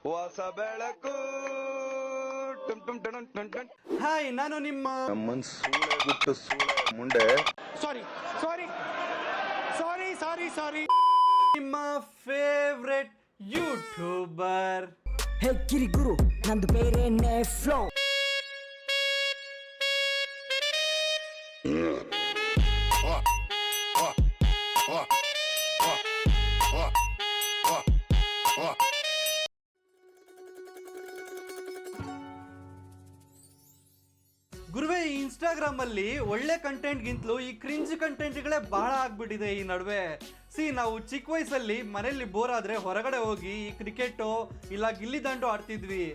ಹೊಸ ಬೆಳಕು ಹಾಯ್, ನಾನು ನಿಮ್ಮ ನಮ್ಮನ್ ಸೂಳೆ ಗುಟ್ಟು ಸೂಳೆ ಮುಂಡೆ ಸಾರಿ ನಿಮ್ಮ ಫೇವ್ರೆಟ್ ಯೂಟ್ಯೂಬರ್. ಹೇ ಕಿರಿ ಗುರು, ನಂದು ಬೇರೆನೇ ಫ್ಲೋ. ಗುರುವೇ, ಈ ಇನ್ಸ್ಟಾಗ್ರಾಮ್ ಅಲ್ಲಿ ಒಳ್ಳೆ ಕಂಟೆಂಟ್ಗಿಂತಲೂ ಈ ಕ್ರಿಂಜ್ ಕಂಟೆಂಟ್ಗಳೇ ಬಹಳ ಆಗ್ಬಿಟ್ಟಿದೆ ಈ ನಡುವೆ. ನಾವು ಚಿಕ್ಕ ವಯಸ್ಸಲ್ಲಿ ಮನೆಯಲ್ಲಿ ಬೋರ್ ಆದ್ರೆ ಹೊರಗಡೆ ಹೋಗಿ ಈ ಕ್ರಿಕೆಟು ಇಲ್ಲ ಗಿಲ್ಲಿ ದಂಡು ಆಡ್ತಿದ್ವಿ.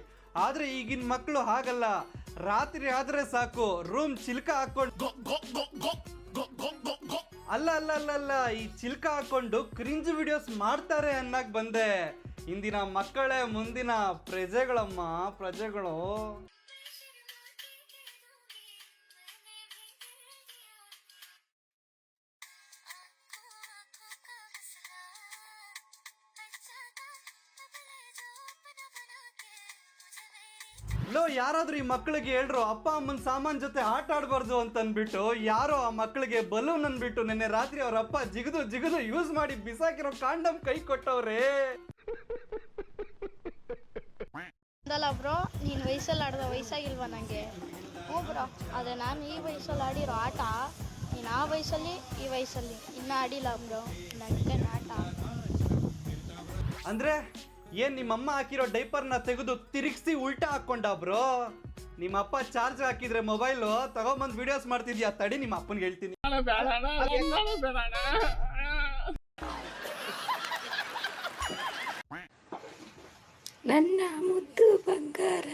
ಆದ್ರೆ ಈಗಿನ ಮಕ್ಕಳು ಹಾಗಲ್ಲ. ರಾತ್ರಿ ಆದ್ರೆ ಸಾಕು, ರೂಮ್ ಚಿಲ್ಕ ಹಾಕೊಂಡು ಅಲ್ಲ ಈ ಚಿಲ್ಕ ಹಾಕೊಂಡು ಕ್ರಿಂಜ್ ವಿಡಿಯೋಸ್ ಮಾಡ್ತಾರೆ ಅನ್ನಕ್ ಬಂದೆ. ಇಂದಿನ ಮಕ್ಕಳೇ ಮುಂದಿನ ಪ್ರಜೆಗಳು. ಯಾರಾದ್ರೂ ಈ ಮಕ್ಕಳಿಗೆ ಹೇಳ್ರು ಅಪ್ಪ ಅಮ್ಮನ ಸಾಮಾನ್ ಜೊತೆ ಆಟ ಆಡ್ಬಾರ್ದು ಅಂತ ಅನ್ಬಿಟ್ಟು, ಯಾರೋ ಆ ಮಕ್ಕಳಿಗೆ ಬಲೂನ್ ಅನ್ಬಿಟ್ಟು ನಿನ್ನೆ ರಾತ್ರಿ ಅವ್ರ ಅಪ್ಪ ಜಿಗಿದು ಯೂಸ್ ಮಾಡಿ ಬಿಸಾಕಿರೋ ಕಾಂಡಮ್ ಕೈ ಕೊಟ್ಟವ್ರೆ. ಬ್ರೋ, ನೀನ್ ವಯಸ್ಸಲ್ಲಿ ಆಡ್ದ ವಯಸ್ಸಾಗಿಲ್ವಾ ನಂಗೆ? ಹ್ಞೂ ಬ್ರೋ, ಅದೇ ನಾನು ಈ ವಯಸ್ಸಲ್ಲಿ ಆಡಿರೋ ಆಟ ನೀನು ಆ ವಯಸ್ಸಲ್ಲಿ ಈ ವಯಸ್ಸಲ್ಲಿ ಇನ್ನೂ ಆಡಿಲ್ಲ ಬ್ರೋ. ನನಗೆ ಆಟ ಅಂದ್ರೆ ಏನ್ ನಿಮ್ಮಮ್ಮ ಹಾಕಿರೋ ಡೈಪರ್ನ ತೆಗೆದು ತಿರುಗಿಸಿ ಉಲ್ಟಾ ಹಾಕೊಂಡ ಬ್ರೋ? ನಿಮ್ಮಪ್ಪ ಚಾರ್ಜ್ ಹಾಕಿದ್ರೆ ಮೊಬೈಲು ತಗೊಂಬಂದ್ ವಿಡಿಯೋಸ್ ಮಾಡ್ತಿದ್ಯಾ? ತಡಿ, ನಿಮ್ಮ ಅಪ್ಪನ್ಗೆ ಹೇಳ್ತೀನಿ. ನನ್ನ ಮುದ್ದು ಬಂಗಾರ,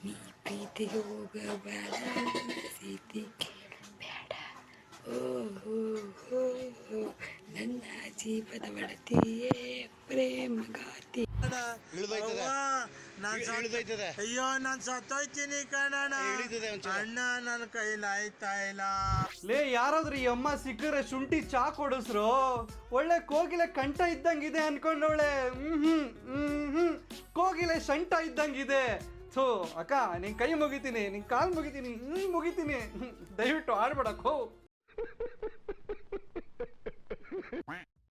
ನೀ ಪ್ರೀತಿಗೆ ಹೋಗಬೇಡ, ಸೀತಿ ಬೇಡ. ಓ ನನ್ನ ಜೀವದ ಒಡತಿಯೇ ಪ್ರೇಮಗಾತಿ. ಅಯ್ಯೋ, ನಾನ್ ಸತ್ತೋಯ್ತೀನಿ ಕಣಣ್ಣ. ಅಣ್ಣ, ನನ್ನ ಕೈಲಾಯ್ತಾ ಇಲ್ಲ. ಯಾರಾದ್ರೂ ಈ ಅಮ್ಮ ಸಿಕ್ಕರೆ ಶುಂಠಿ ಚಾ ಕೊಡಿಸ್ರು. ಒಳ್ಳೆ ಕೋಗಿಲೆ ಕಂಠ ಇದ್ದಂಗಿದೆ ಅನ್ಕೊಂಡವಳೆ. ಕೋಗಿಲೆ ಶಂಠ ಇದ್ದಂಗಿದೆ. ಥೋ ಅಕ್ಕ, ನಿನ್ ಕೈ ಮುಗಿತೀನಿ, ನಿನ್ ಕಾಲ್ ಮುಗಿತೀನಿ, ಮುಗಿತೀನಿ. ದಯವಿಟ್ಟು ಆಡ್ಬೇಡಕ್ಕೋ.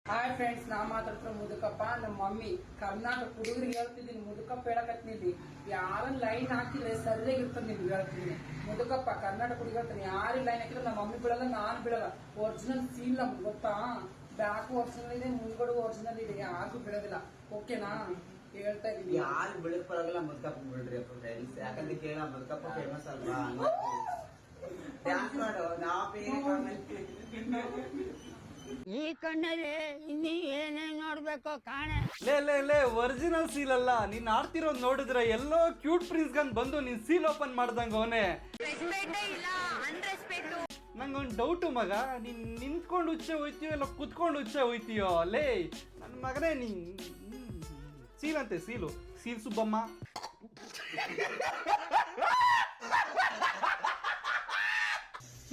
ಹಾಯ್ ಫ್ರೆಂಡ್ಸ್, ನಾ ಮಾತಾಡ್ತಿರೋ ಮುದುಕಪ್ಪ. ನಮ್ಮ ಮಮ್ಮಿ ಕರ್ನಾಟಕ ಹುಡುಗರಿಗೆ ಹೇಳ್ತಿದ್ದೀನಿ, ಮುದುಕಪ್ಪ ಹೇಳಕತ್ತೀನಿ. ಯಾರನ್ನ ಲೈನ್ ಹಾಕಿದ್ರೆ ಸರಿಯಾಗಿರ್ತದೆ ನಿಮ್ಗೆ ಹೇಳ್ತೀನಿ. ಮುದುಕಪ್ಪ ಕರ್ನಾಟಕ ಹುಡುಗಿ ಹೇಳ್ತೀನಿ, ಯಾರಿಗೆ ಲೈನ್ ಹಾಕಿದ್ರೆ ನಮ್ಮ ಮಮ್ಮಿ ಬಿಡಲ್ಲ, ನಾನು ಬಿಡಲ್ಲ. ಒರಿಜಿನಲ್ ಸೀಲ್ ನಮ್ಗೆ ಗೊತ್ತಾ? ಬ್ಯಾಕ್ ಒರಿಜಿನಲ್ ಇದೆ, ಮುಂದ್ಗಡೆ ಒರಿಜಿನಲ್ ಇದೆ, ಯಾರಿಗೂ ಬಿಡೋದಿಲ್ಲ. ಓಕೆನಾ? ಹೇಳ್ತಾ ಇದೀನಿ. ಯಾರು ಬಿಡಕ್ ಬರಲ್ಲ, ಮುದುಕಪ್ಪ ಬಿಡ್ರಿ ಫ್ರೆಂಡ್ಸ್. ಯಾಕಂದ್ರೆ ಕೇಳ, ಮುದುಕಪ್ಪ ಫೇಮಸ್ ಅಲ್ವಾ? ಡ್ಯಾನ್ಸ್ ಮಾಡು, ನಾವು ಈ ಕಣ್ಣಲ್ಲಿ ಇನ್ನೀ ಏನೇನ್ ನೋಡ್ಬೇಕೋ ಕಾಣೆ. ಲೇ ಒರಿಜಿನಲ್ ಸೀಲ್ ಅಲ್ಲ, ನೀನ್ ಆಡ್ತಿರೋದ್ ನೋಡಿದ್ರೆ ಎಲ್ಲೋ ಕ್ಯೂಟ್ ಪ್ರಿನ್ಸ್ ಗಂದ್ ಬಂದು ನೀನ್ ಸೀಲ್ ಓಪನ್ ಮಾಡ್ದಂಗ ಅವನೇ. ನಂಗೊಂದು ಡೌಟು ಮಗ, ನೀನ್ ನಿಂತ್ಕೊಂಡು ಉಚ್ಚೆ ಹೋಯ್ತೀಯೋ ಇಲ್ಲ ಕುತ್ಕೊಂಡು ಉಚ್ಚೆ ಹೋಯ್ತೀಯೋ? ಲೇ ನನ್ನ ಮಗನೇ, ನೀನ್ ಸೀಲ್ ಅಂತೆ, ಸೀಲ್ ಸುಬ್ಬಮ್ಮ.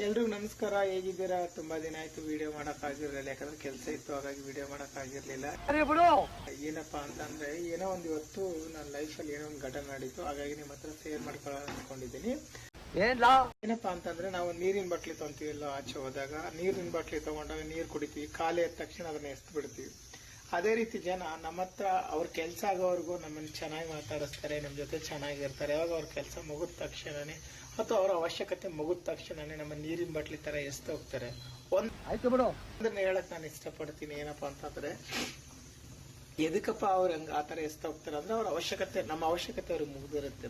ಎಲ್ರಿಗೂ ನಮಸ್ಕಾರ, ಹೇಗಿದ್ದೀರಾ? ತುಂಬಾ ದಿನ ಆಯ್ತು ವಿಡಿಯೋ ಮಾಡಕ್ ಆಗಿರ್ಲಿಲ್ಲ, ಯಾಕಂದ್ರೆ ಕೆಲಸ ಇತ್ತು, ಹಾಗಾಗಿ ವಿಡಿಯೋ ಮಾಡಕ್ ಆಗಿರ್ಲಿಲ್ಲ. ಏನಪ್ಪಾ ಅಂತಂದ್ರೆ, ಏನೋ ಒಂದ್ ಇವತ್ತು ನನ್ನ ಲೈಫಲ್ಲಿ ಏನೋ ಒಂದು ಘಟನೆ ನಡೀತು, ಹಾಗಾಗಿ ನಿಮ್ಮ ಹತ್ರ ಶೇರ್ ಮಾಡ್ಕೊಳ್ಳೋಣ ಅನ್ಕೊಂಡಿದ್ದೀನಿ. ಏನಪ್ಪಾ ಅಂತಂದ್ರೆ, ನಾವು ನೀರಿನ ಬಾಟ್ಲಿ ತಗೊಂತೀವಲ್ಲ ಆಚೆ ಹೋದಾಗ, ನೀರಿನ ಬಾಟ್ಲಿ ತಗೊಂಡಾಗ ನೀರು ಕುಡಿತೀವಿ, ಖಾಲಿ ಆದ ತಕ್ಷಣ ಅದನ್ನ ಎಸ್ದು ಬಿಡ್ತೀವಿ. ಅದೇ ರೀತಿ ಜನ ನಮ್ಮ ಹತ್ರ ಅವ್ರ ಕೆಲಸ ಆಗೋವರೆಗೂ ನಮ್ಮನ್ನು ಚೆನ್ನಾಗಿ ಮಾತಾಡಿಸ್ತಾರೆ, ನಮ್ಮ ಜೊತೆ ಚೆನ್ನಾಗಿರ್ತಾರೆ. ಯಾವಾಗ ಅವ್ರ ಕೆಲಸ ಮುಗಿದ ತಕ್ಷಣನೇ ಅಥವಾ ಅವ್ರ ಅವಶ್ಯಕತೆ ಮುಗಿದ ತಕ್ಷಣನೇ ನಮ್ಮ ನೀರಿನ ಬಾಟ್ಲಿ ತರ ಎಸ್ತ ಹೋಗ್ತಾರೆ. ಅದನ್ನ ಹೇಳಕ್ ನಾನು ಇಷ್ಟಪಡ್ತೀನಿ. ಏನಪ್ಪಾ ಅಂತಂದ್ರೆ, ಎದಕ್ಕಪ್ಪ ಅವ್ರು ಹಂಗ ಆತರ ಎಸ್ತ ಹೋಗ್ತಾರೆ ಅಂದ್ರೆ, ಅವ್ರ ಅವಶ್ಯಕತೆ, ನಮ್ಮ ಅವಶ್ಯಕತೆ ಅವ್ರಿಗೆ ಮುಗಿದಿರುತ್ತೆ.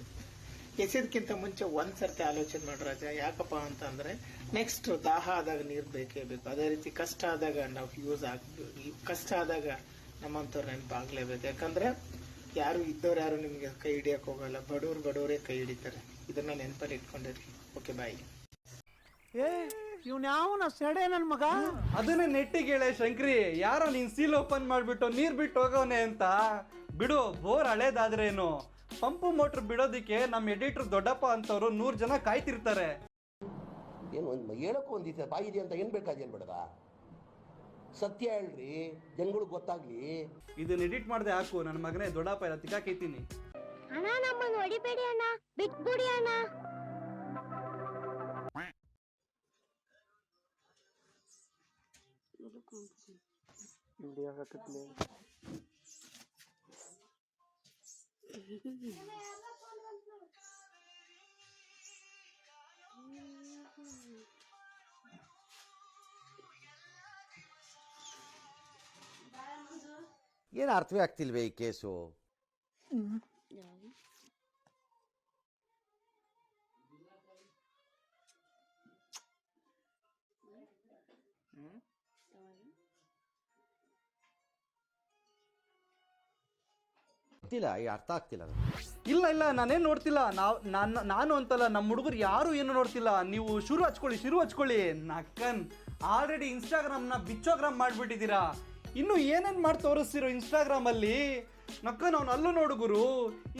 ಎಸೆದಕ್ಕಿಂತ ಮುಂಚೆ ಒಂದ್ಸರ್ತಿ ಆಲೋಚನೆ ಮಾಡ್ರ ರಾಜ. ಯಾಕಪ್ಪ ಅಂತಂದ್ರೆ, ನೆಕ್ಸ್ಟ್ ದಾಹ ಆದಾಗ ನೀರ್ ಬೇಕೇ ಬೇಕು. ಅದೇ ರೀತಿ ಕಷ್ಟ ಆದಾಗ ನಾವು ಯೂಸ್ ಆಗ್ಬೇಕು. ಕಷ್ಟ ಆದಾಗ ನಮ್ಮಂತವ್ರು ನೆನಪಾಗ್ಲೇಬೇಕು. ಯಾಕಂದ್ರೆ ಯಾರು ಇದ್ದವ್ರು ಯಾರು ನಿಮ್ಗೆ ಕೈ ಹಿಡಿಯಕ್ ಹೋಗಲ್ಲ, ಬಡವರೇ ಕೈ ಹಿಡಿತಾರೆ. ಇದನ್ನ ನೆನಪಲ್ಲಿ ಇಟ್ಕೊಂಡಿರಿ. ಓಕೆ, ಬಾಯ್. ಇವ್ನ ಸೆಡೆ ನನ್ ಮಗ. ಅದನ್ನೇ ನೆಟ್ಟಿಗೆ ಹೇಳೆ ಶಂಕ್ರಿ, ಯಾರೋ ನೀನ್ ಸೀಲ್ ಓಪನ್ ಮಾಡ್ಬಿಟ್ಟು ನೀರ್ ಬಿಟ್ಟು ಹೋಗವನೆ ಅಂತ. ಬಿಡು, ಬೋರ್ ಹಳೇದಾದ್ರೇನು. ಪಂಪು ಮೋಟರ್ ಬಿಡೋದಿಕ್ಕೆ ನಮ್ಮ ಎಡಿಟರ್ ದೊಡ್ಡಪ್ಪ ಅಂತವ್ರು 100 ಜನ ಕಾಯ್ತಿರ್ತಾರೆ. ಏನು ಹೇಳಕ್ಕೂ ಒಂದಿದೆ ಬಾಯಿದೆ ಅಂತ ಏನ್ ಬೇಕಾದೇನ್ ಬೇಡದ? ಸತ್ಯ ಹೇಳ್ರಿ, ಜನಗಳಿಗೆ ಗೊತ್ತಾಗ್ಲಿ. ಇದನ್ನ ಎಡಿಟ್ ಮಾಡದೆ ಹಾಕು, ನನ್ನ ಮಗನೇ ದೊಡ್ಡಪ್ಪ ಇಲ್ಲ ತಿಕ್ಕಾಕೈತೀನಿ. ಅಣ್ಣ ನಮ್ಮನ್ನು ಹೊಡಿಬೇಡಿ ಅಣ್ಣ, ಬಿಟ್ಬಿಡಿ ಅಣ್ಣ. ಏನು ಅರ್ಥವೇ ಆಗ್ತಿಲ್ವೇ ಈ ಕೇಸು? ಅರ್ಥ ಆಗ್ತಿಲ್ಲ. ಇಲ್ಲ ನಾನೇನು ನೋಡ್ತಿಲ್ಲ. ನಾನು ಅಂತಲ್ಲ, ನಮ್ಮ ಹುಡುಗರು ಯಾರು ಏನು ನೋಡ್ತಿಲ್ಲ. ನೀವು ಶುರು ಹಚ್ಕೊಳ್ಳಿ. ನಕ್ಕನ್ ಆಲ್ರೆಡಿ ಇನ್ಸ್ಟಾಗ್ರಾಮ್ನ ಬಿಚ್ಚೋಗ್ರಾಮ್ ಮಾಡಿಬಿಟ್ಟಿದ್ದೀರಾ. ಇನ್ನು ಏನೇನು ಮಾಡಿ ತೋರಿಸ್ತಿರೋ ಇನ್ಸ್ಟಾಗ್ರಾಮಲ್ಲಿ. ನಕ್ಕನ್ ಅವ್ನು ಅಲ್ಲೂ ನೋಡುಗುರು,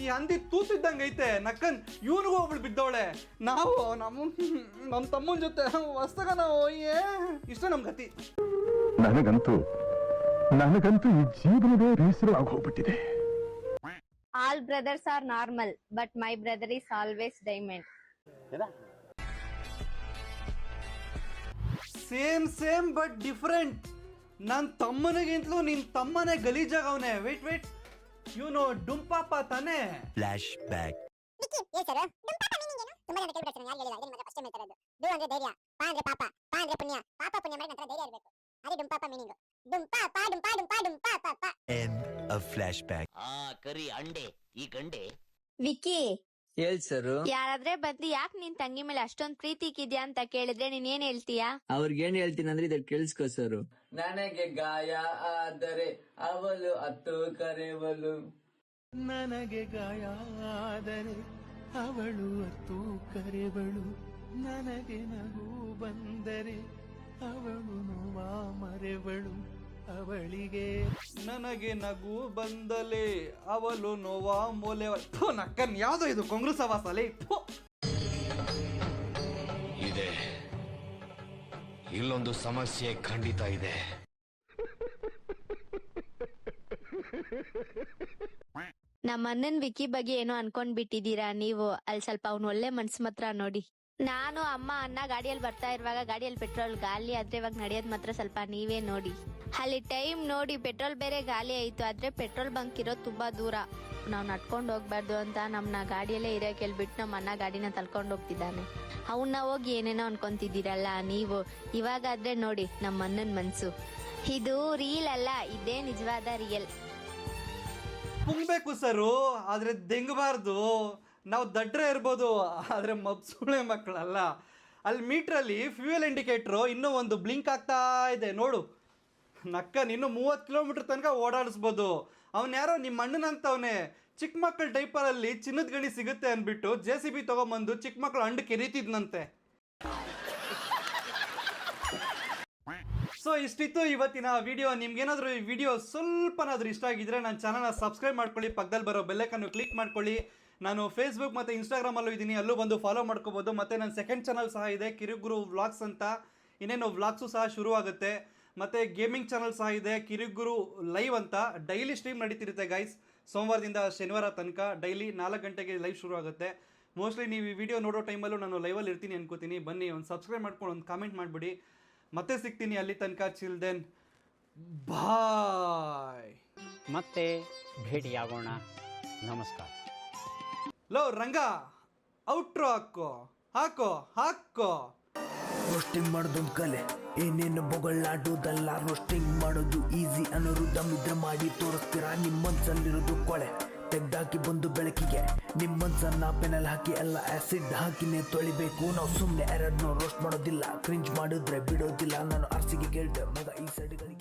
ಈ ಹಂದಿ ತೂತಿದ್ದಂಗೆ ಐತೆ. ನಕ್ಕನ್ ಇವನಿಗೂ ಒಬ್ಳು ಬಿದ್ದವಳೆ. ನಾವು ನಮ್ಮ ತಮ್ಮನ ಜೊತೆ ಹೊಸ್ತಾಗ ನಾವು ಇಷ್ಟ ನಮ್ಮ ಗತಿ. ನನಗಂತೂ ಈ ಜೀವನವೇ ಬೇಸರ ಆಗೋಗ್ಬಿಟ್ಟಿದೆ. All brothers are normal, but my brother is always diamond. Same but different. ನನ್ನ ತಮ್ಮನಿಗಿಂತಲೂ ನಿನ್ನ ತಮ್ಮನೇ ಗಲೀಜಾಗವನೆ. ವೇಟ್ ಇವನು ಡುಂಪಾಪ ತಾನೇ? Flash back. ಕರಿ ಅಂಡೆ ಈ ಗಂಡೆ. ವಿಕ್ಕಿ, ಹೇಳ್ ಸರ್. ಯಾರಾದ್ರೆ ಬಂದು ಯಾಕೆ ನಿನ್ ತಂಗಿ ಮೇಲೆ ಅಷ್ಟೊಂದ್ ಪ್ರೀತಿ ಇಕ್ಕಿದ್ಯಾ ಅಂತ ಕೇಳಿದ್ರೆ ನೀನ್ ಏನ್ ಹೇಳ್ತೀಯಾ? ಅವ್ರಿಗೇನ್ ಹೇಳ್ತೀನಿ ಅಂದ್ರೆ ಇದ್ ಕೇಳಿಸ್ಕೊ ಸರ್. ನನಗೆ ಗಾಯ ಆದರೆ ಅವಳು ಅತ್ತು ಕರೆವಳು. ನನಗೆ ಗಾಯ ಆದರೆ ಅವಳು ಅತ್ತು ಕರೆವಳು. ನನಗೆ ನಗು ಬಂದರೆ ಅವಳು ನೋವ ಮರೆವಳು. ಅವಳಿಗೆ ನನಗೆ ನಗು ಬಂದಲೆ ಅವಳು ನೋವಾ ಮೂಲೆ. ನಕ್ಕನ್ ಯಾವ್ದು ಇದು ಕೊಂಗ್ರು ಸವಾಸಲೆ ಇದೆ, ಇಲ್ಲೊಂದು ಸಮಸ್ಯೆ ಖಂಡಿತ ಇದೆ. ನಮ್ಮ ಅಣ್ಣನ್ ವಿಕ್ಕಿ ಬಗ್ಗೆ ಏನೋ ಅನ್ಕೊಂಡ್ ಬಿಟ್ಟಿದೀರಾ ನೀವು. ಅಲ್ಲಿ ಸ್ವಲ್ಪ ಅವ್ನು ಒಳ್ಳೆ ಮನ್ಸ್ ಮಾತ್ರ ನೋಡಿ. ನಾನು ಅಮ್ಮ ಅಣ್ಣ ಗಾಡಿಯಲ್ಲಿ ಬರ್ತಾ ಇರುವಾಗ ಗಾಡಿಯಲ್ಲಿ ಪೆಟ್ರೋಲ್ ಗಾಲಿ ಆದ್ರೆ ಇವಾಗ ನಡೆಯೋದ್ ಮಾತ್ರ ಸ್ವಲ್ಪ ನೀವೇ ನೋಡಿ. ಅಲ್ಲಿ ಟೈಮ್ ನೋಡಿ, ಪೆಟ್ರೋಲ್ ಬೇರೆ ಗಾಲಿ ಆಯ್ತು. ಆದ್ರೆ ಪೆಟ್ರೋಲ್ ಬಂಕ್ ಇರೋದು ತುಂಬಾ ದೂರ. ನಾವ್ ನಡ್ಕೊಂಡ್ ಹೋಗ್ಬಾರ್ದು ಅಂತ ನಮ್ನ ಗಾಡಿಯಲ್ಲೇ ಇರೋಕೆ ಹೇಳ್ಬಿಟ್ಟು ನಮ್ಮ ಅಣ್ಣ ಗಾಡಿನ ತಳ್ಕೊಂಡ್ ಹೋಗ್ತಿದ್ದಾನೆ. ಅವನ್ನ ಹೋಗಿ ಏನೇನೋ ಅನ್ಕೊಂತಿದ್ದೀರಲ್ಲ ನೀವು. ಇವಾಗಾದ್ರೆ ನೋಡಿ ನಮ್ಮ ಅಣ್ಣನ್ ಮನ್ಸು. ಇದು ರೀಲ್ ಅಲ್ಲ, ಇದೇ ನಿಜವಾದ ರಿಯಲ್. ಪುಂಗ್ಬೇಕು ಸರು, ಆದ್ರೆ ದೆಂಗಬಾರ್ದು. ನಾವು ದಡ್ರೆ ಇರ್ಬೋದು, ಆದ್ರೆ ಮಬ್ಸುಳೆ ಮಕ್ಕಳಲ್ಲ. ಅಲ್ಲಿ ಮೀಟ್ರಲ್ಲಿ ಫ್ಯೂಯಲ್ ಇಂಡಿಕೇಟ್ರು ಇನ್ನೂ ಒಂದು ಬ್ಲಿಂಕ್ ಆಗ್ತಾ ಇದೆ ನೋಡು. ನಕ್ಕನ್ ಇನ್ನು 30 ಕಿಲೋಮೀಟರ್ ತನಕ ಓಡಾಡಿಸ್ಬೋದು. ಅವನ್ ಯಾರೋ ನಿಮ್ಮ ಅಣ್ಣನಂತವನೇ ಚಿಕ್ಕ ಮಕ್ಕಳ ಡೈಪರಲ್ಲಿ ಚಿನ್ನದ ಗಣಿ ಸಿಗುತ್ತೆ ಅಂದ್ಬಿಟ್ಟು JCB ತಗೊಂಬಂದು ಚಿಕ್ಕ ಮಕ್ಕಳು ಅಂಡು ಕೆರೀತಿದ್ನಂತೆ. ಸೊ ಇಷ್ಟಿತ್ತು ಇವತ್ತಿನ ವಿಡಿಯೋ. ನಿಮ್ಗೇನಾದರೂ ಈ ವಿಡಿಯೋ ಸ್ವಲ್ಪನಾದ್ರೂ ಇಷ್ಟ ಆಗಿದ್ರೆ ನನ್ನ ಚಾನಲ್ನ ಸಬ್ಸ್ಕ್ರೈಬ್ ಮಾಡ್ಕೊಳ್ಳಿ, ಪಕ್ಕದಲ್ಲಿ ಬರೋ ಬೆಲ್ಲೈಕನ್ನು ಕ್ಲಿಕ್ ಮಾಡ್ಕೊಳ್ಳಿ. ನಾನು ಫೇಸ್ಬುಕ್ ಮತ್ತು ಇನ್ಸ್ಟಾಗ್ರಾಮಲ್ಲೂ ಇದ್ದೀನಿ, ಅಲ್ಲೂ ಬಂದು ಫಾಲೋ ಮಾಡ್ಕೋಬೋದು. ಮತ್ತು ನನ್ನ ಸೆಕೆಂಡ್ ಚಾನಲ್ ಸಹ ಇದೆ, ಕಿರುಗುರು ವ್ಲಾಗ್ಸ್ ಅಂತ. ಇನ್ನೇನು ವ್ಲಾಗ್ಸು ಸಹ ಶುರು ಆಗುತ್ತೆ. ಮತ್ತು ಗೇಮಿಂಗ್ ಚಾನಲ್ ಸಹ ಇದೆ, ಕಿರುಗುರು ಲೈವ್ ಅಂತ. ಡೈಲಿ ಸ್ಟ್ರೀಮ್ ನಡೀತಿರುತ್ತೆ ಗೈಸ್, ಸೋಮವಾರದಿಂದ ಶನಿವಾರ ತನಕ ಡೈಲಿ 4 ಗಂಟೆಗೆ ಲೈವ್ ಶುರು ಆಗುತ್ತೆ. ಮೋಸ್ಟ್ಲಿ ನೀವು ಈ ವಿಡಿಯೋ ನೋಡೋ ಟೈಮಲ್ಲೂ ನಾನು ಲೈವಲ್ಲಿ ಇರ್ತೀನಿ ಅನ್ಕೋತೀನಿ. ಬನ್ನಿ, ಒಂದು ಸಬ್ಸ್ಕ್ರೈಬ್ ಮಾಡ್ಕೊಂಡು ಒಂದು ಕಾಮೆಂಟ್ ಮಾಡಿಬಿಡಿ. ಮತ್ತೆ ಸಿಗ್ತೀನಿ, ಅಲ್ಲಿ ತನಕ ಚಿಲ್ಡ್ರನ್ ಬಾಯ್. ಮತ್ತೆ ಭೇಟಿಯಾಗೋಣ. ನಮಸ್ಕಾರ. ಲೋ ರಂಗ, ಔಟ್ರೋ ಹಾಕೋ. ರೋಸ್ಟಿಂಗ್ ಮಾಡೋದೊಂದು ಕಲೆ, ಏನೇನು ಬೊಗಳಾಡೋದಲ್ಲ. ರೋಸ್ಟಿಂಗ್ ಮಾಡೋದು ಈಸಿ ಅನ್ನೋರು ದಮ್ಮಿದ್ರೆ ಮಾಡಿ ತೋರಿಸ್ತೀರಾ. ನಿಮ್ಮ ಮನ್ಸಲ್ಲಿರೋದು ಕೊಳೆ ತೆಗ್ದಾಕಿ ಬಂದು ಬೆಳಕಿಗೆ ನಿಮ್ಮ ಮನ್ಸನ್ನ ಪೆನಲ್ ಹಾಕಿ ಎಲ್ಲ ಆಸಿಡ್ ಹಾಕಿನೇ ತೊಳಿಬೇಕು. ನಾವು ಸುಮ್ಮನೆ ಎರಡ್ನೋ ರೋಸ್ಟ್ ಮಾಡೋದಿಲ್ಲ, ಕ್ರಿಂಜ್ ಮಾಡಿದ್ರೆ ಬಿಡೋದಿಲ್ಲ. ನಾನು ಆರ್ಸಿಗೆ ಕೇಳ್ತೆ ಮಗ ಈ ಸೈಡ್ಗಳಿಗೆ.